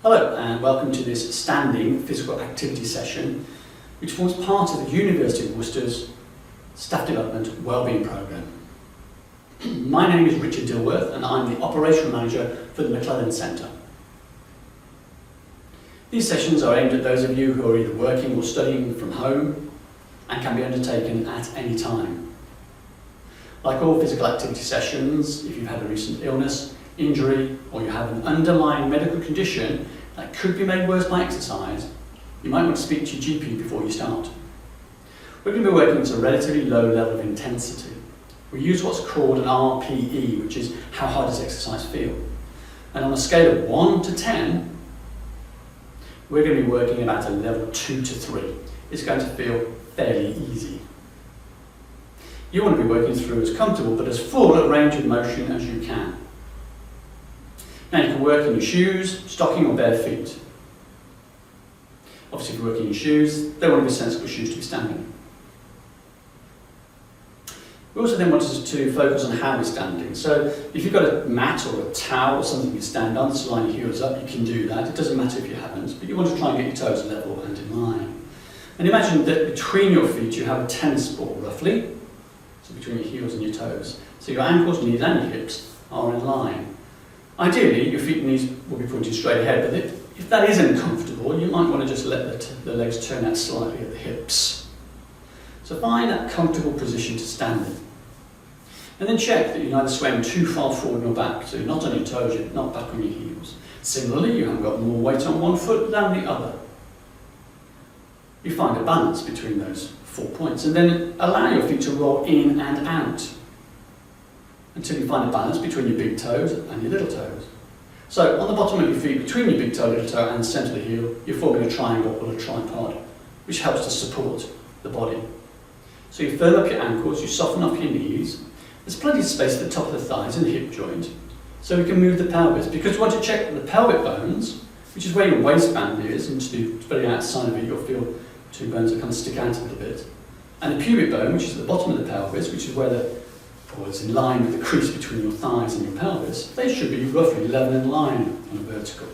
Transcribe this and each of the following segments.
Hello and welcome to this standing physical activity session which forms part of the University of Worcester's Staff Development Wellbeing Programme. My name is Richard Dilworth and I'm the Operational Manager for the McClellan Centre. These sessions are aimed at those of you who are either working or studying from home and can be undertaken at any time. Like all physical activity sessions, if you've had a recent illness, injury, or you have an underlying medical condition that could be made worse by exercise, you might want to speak to your GP before you start. We're going to be working at a relatively low level of intensity. We use what's called an RPE, which is how hard does exercise feel. And on a scale of 1 to 10, we're going to be working about a level 2 to 3. It's going to feel fairly easy. You want to be working through as comfortable but as full a range of motion as you can. Now you can work in your shoes, stocking or bare feet. Obviously if you're working in shoes, they want to be sensible shoes to be standing. We also then want us to focus on how we're standing. So if you've got a mat or a towel or something you stand on, so line your heels up, you can do that. It doesn't matter if you haven't, but you want to try and get your toes level and in line. And imagine that between your feet you have a tennis ball roughly, so between your heels and your toes. So your ankles, knees and your hips are in line. Ideally, your feet and knees will be pointed straight ahead, but if that isn't comfortable, you might want to just let the legs turn out slightly at the hips. So find that comfortable position to stand in. And then check that you're neither swaying too far forward nor back, so you're not on your toes, you're not back on your heels. Similarly, you haven't got more weight on one foot than the other. You find a balance between those 4 points, and then allow your feet to roll in and out until you find a balance between your big toes and your little toes. So on the bottom of your feet, between your big toe, little toe and the centre of the heel, you're forming a triangle or a tripod, which helps to support the body. So you firm up your ankles, you soften up your knees. There's plenty of space at the top of the thighs and the hip joint, so we can move the pelvis, because we want to check the pelvic bones, which is where your waistband is, and to the very outside of it you'll feel two bones that kind of stick out a little bit. And the pubic bone, which is at the bottom of the pelvis, which is where it's in line with the crease between your thighs and your pelvis, they should be roughly level in line on a vertical.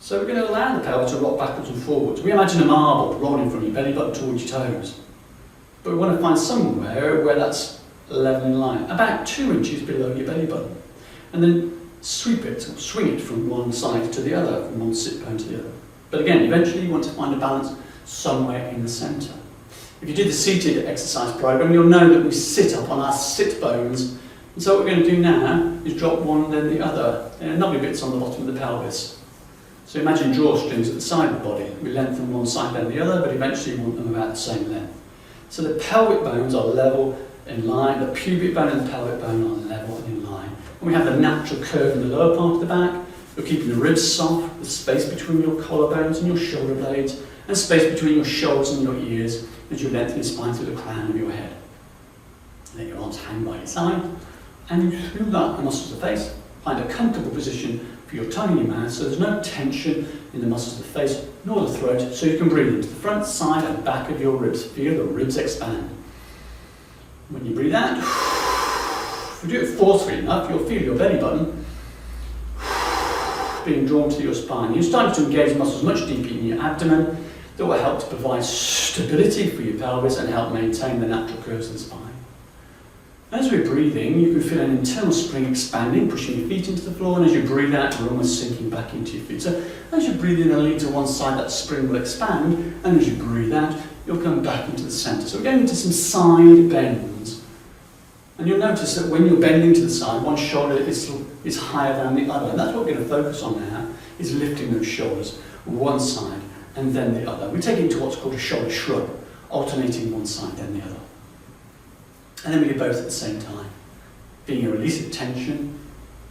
So we're going to allow the pelvis to rock backwards and forwards. We imagine a marble rolling from your belly button towards your toes. But we want to find somewhere where that's level in line, about 2 inches below your belly button. And then sweep it, or swing it from one side to the other, from one sit bone to the other. But again, eventually you want to find a balance somewhere in the centre. If you do the seated exercise program, you'll know that we sit up on our sit bones. And so what we're going to do now is drop one, then the other. Knobbly bits on the bottom of the pelvis. So imagine drawstrings at the side of the body. We lengthen one side, then the other, but eventually you want them about the same length. So the pelvic bones are level in line, the pubic bone and the pelvic bone are level and in line. And we have the natural curve in the lower part of the back. You're keeping the ribs soft, the space between your collarbones and your shoulder blades, and space between your shoulders and your ears as you lengthen your spine through the crown of your head. Let your arms hang by your side, and you smooth out the muscles of the face. Find a comfortable position for your tongue in your mouth so there's no tension in the muscles of the face nor the throat, so you can breathe into the front, side and back of your ribs. Feel the ribs expand. When you breathe out, if you do it forcefully enough, you'll feel your belly button being drawn to your spine. You're starting to engage muscles much deeper in your abdomen that will help to provide stability for your pelvis and help maintain the natural curves of the spine. As we're breathing, you can feel an internal spring expanding, pushing your feet into the floor, and as you breathe out, you're almost sinking back into your feet. So as you breathe in and lean to one side, that spring will expand, and as you breathe out, you'll come back into the centre. So we're going into some side bends. And you'll notice that when you're bending to the side, one shoulder is higher than the other. And that's what we're going to focus on now, is lifting those shoulders, one side and then the other. We take it into what's called a shoulder shrug, alternating one side then the other. And then we do both at the same time, being a release of tension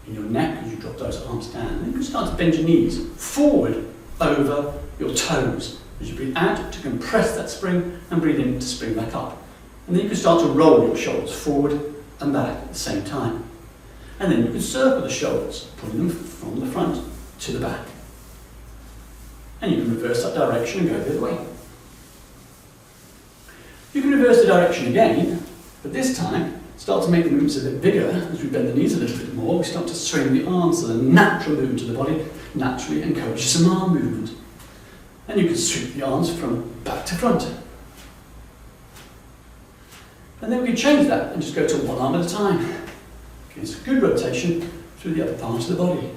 in your neck as you drop those arms down. And then you can start to bend your knees forward over your toes as you breathe out to compress that spring and breathe in to spring back up. And then you can start to roll your shoulders forward and back at the same time. And then you can circle the shoulders, pulling them from the front to the back. And you can reverse that direction and go the other way. You can reverse the direction again, but this time start to make the movements a bit bigger. As we bend the knees a little bit more, we start to swing the arms, so the natural movement of the body naturally encourages some arm movement. And you can sweep the arms from back to front. And then we can change that and just go to one arm at a time. Okay, it's a good rotation through the other part of the body.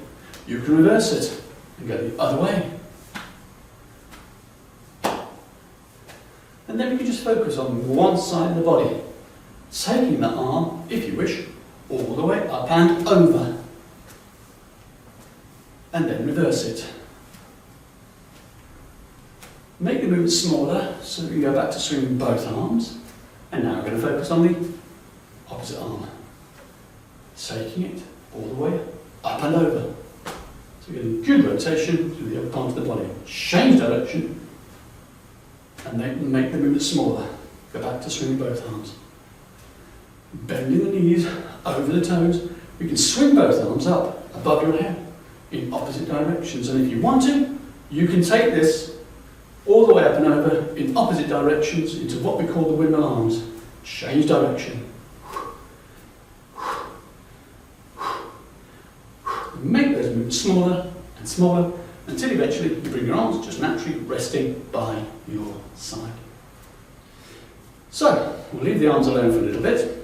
You can reverse it and go the other way. And then we can just focus on one side of the body, taking that arm, if you wish, all the way up and over. And then reverse it. Make the movement smaller so we can go back to swinging both arms. And now we're going to focus on the opposite arm. Taking it all the way up and over. So we're getting good rotation through the upper part of the body. Change direction and then make the movement smaller. Go back to swinging both arms. Bending the knees over the toes. We can swing both arms up above your head in opposite directions. And if you want to, you can take this all the way up and over in opposite directions into what we call the windmill arms. Change direction. Make those movements smaller and smaller until eventually you bring your arms just naturally resting by your side. So, we'll leave the arms alone for a little bit.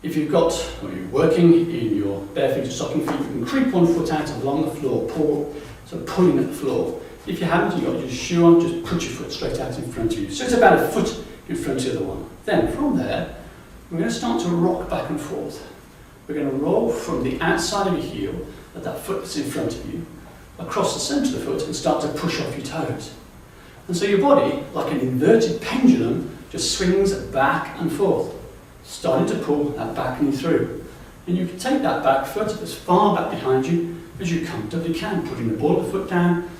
If you've got, or you're working in your bare feet or stocking feet, you can creep one foot out along the floor, pulling at the floor. If you haven't, you've got your shoe on, just put your foot straight out in front of you. So it's about a foot in front of the other one. Then from there, we're going to start to rock back and forth. We're going to roll from the outside of your heel, at that foot that's in front of you, across the centre of the foot and start to push off your toes. And so your body, like an inverted pendulum, just swings back and forth, starting to pull that back knee through. And you can take that back foot as far back behind you as you comfortably can, putting the ball of the foot down,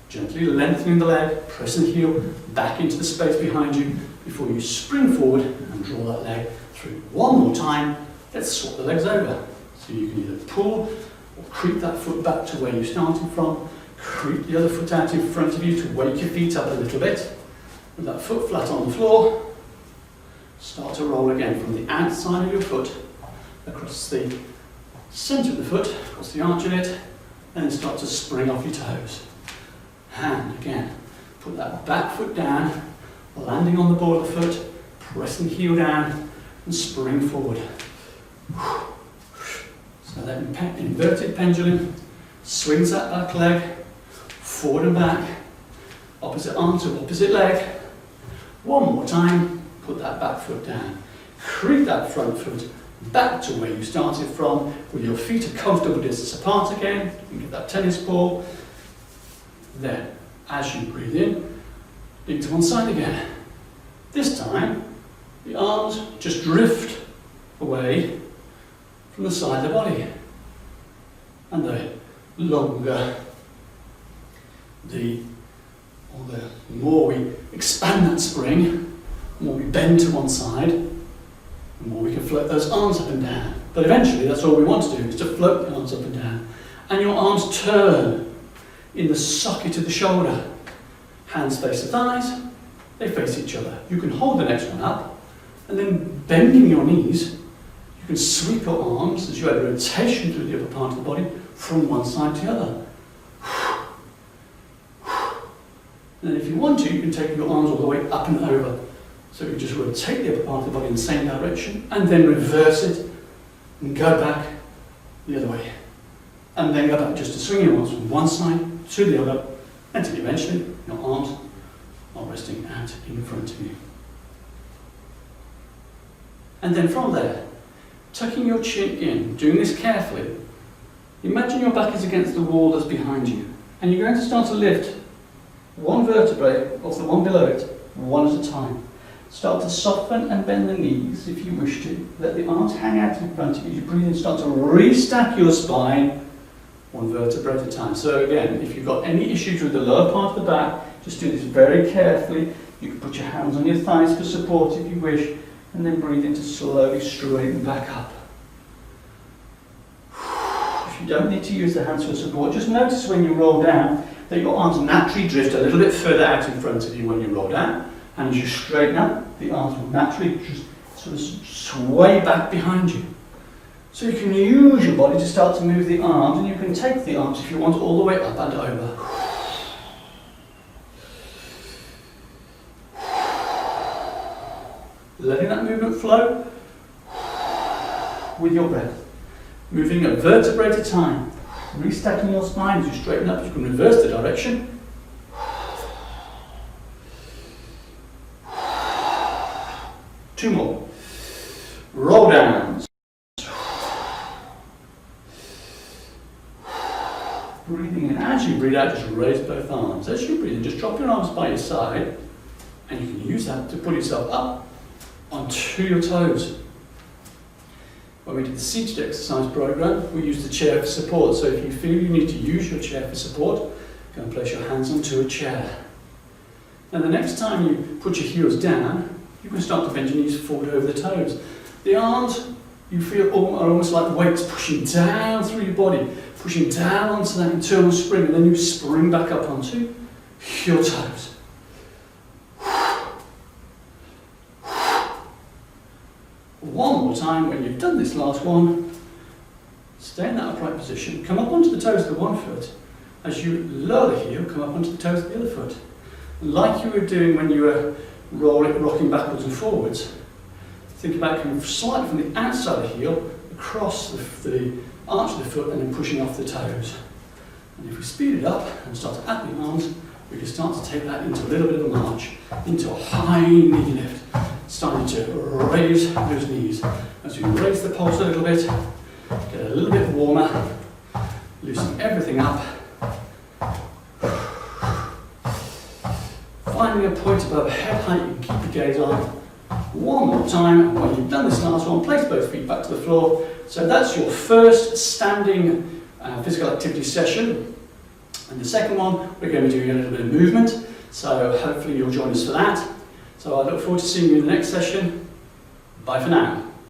gently lengthening the leg, pressing the heel back into the space behind you before you spring forward and draw that leg through. One more time, let's swap the legs over. So you can either pull or creep that foot back to where you started from, creep the other foot out in front of you to wake your feet up a little bit. With that foot flat on the floor, start to roll again from the outside of your foot across the centre of the foot, across the arch of it, and then start to spring off your toes. And again, put that back foot down, landing on the ball of the foot, pressing the heel down, and spring forward. So that inverted pendulum swings that back leg, forward and back, opposite arm to opposite leg. One more time, put that back foot down, creep that front foot back to where you started from, with your feet a comfortable distance apart again. You can get that tennis ball. Then, as you breathe in, lean to one side again. This time, the arms just drift away from the side of the body. And the longer, the more we expand that spring, the more we bend to one side, the more we can float those arms up and down. But eventually, that's all we want to do, is to float the arms up and down. And your arms turn in the socket of the shoulder. Hands face the thighs, they face each other. You can hold the next one up, and then bending your knees, you can sweep your arms as you add rotation through the upper part of the body from one side to the other. And then if you want to, you can take your arms all the way up and over. So you just rotate the upper part of the body in the same direction, and then reverse it, and go back the other way. And then go back just to swing your arms from one side to the other, until eventually your arms are resting out in front of you. And then from there, tucking your chin in, doing this carefully, imagine your back is against the wall that's behind you, and you're going to start to lift one vertebrae off the one below it, one at a time. Start to soften and bend the knees if you wish to. Let the arms hang out in front of you. As you breathe in, start to restack your spine, one vertebrae at a time. So again, if you've got any issues with the lower part of the back, just do this very carefully. You can put your hands on your thighs for support if you wish, and then breathe in to slowly straighten back up. If you don't need to use the hands for support, just notice when you roll down that your arms naturally drift a little bit further out in front of you when you roll down, and as you straighten up, the arms will naturally just sort of sway back behind you. So you can use your body to start to move the arms, and you can take the arms if you want all the way up and over. Letting that movement flow with your breath. Moving a vertebrae at a time. Restacking your spine as you straighten up. You can reverse the direction. Two more. Roll downs. Breathing in. As you breathe out, just raise both arms. As you breathe in, just drop your arms by your side, and you can use that to pull yourself up onto your toes. When we did the seated exercise program, we used the chair for support. So if you feel you need to use your chair for support, go and place your hands onto a chair. And the next time you put your heels down, you can start to bend your knees forward over the toes. The arms, you feel, are almost like weights pushing down through your body, pushing down onto that internal spring, and then you spring back up onto your toes. One more time. When you've done this last one, stay in that upright position, come up onto the toes of the one foot. As you lower the heel, come up onto the toes of the other foot. Like you were doing when you were rocking backwards and forwards. Think about coming slightly from the outside of the heel, across the arch of the foot, and then pushing off the toes. And if we speed it up and start to add the arms, we can start to take that into a little bit of a march, into a high knee lift. Starting to raise those knees. As we raise the pulse a little bit, get a little bit warmer, loosen everything up. Finding a point above head height, you can keep your gaze on. One more time. When you've done this last one, place both feet back to the floor. So that's your first standing physical activity session. And the second one, we're going to be doing a little bit of movement. So hopefully you'll join us for that. So I look forward to seeing you in the next session. Bye for now.